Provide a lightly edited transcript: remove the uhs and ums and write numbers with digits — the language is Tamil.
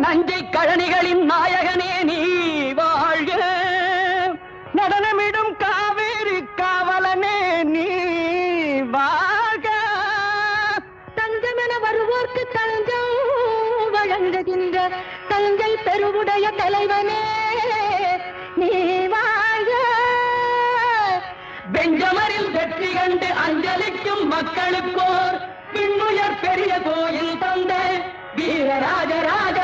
நஞ்சை கழனிகளின் நாயகனே நீ வாழ்க, நடனமிடும் காவேரி காவலனே நீ வாழ்க. தஞ்சமென வருவோர்க்கு தஞ்சம் வழங்குகின்ற தஞ்சை பெருவுடைய தலைவனே நீ வாழ்க. பெஞ்சமரில் வெற்றி கண்டு அஞ்சலிக்கும் மக்களுக்கோர் பின்னுயர் பெரிய கோயில் தந்த வீரராஜராஜ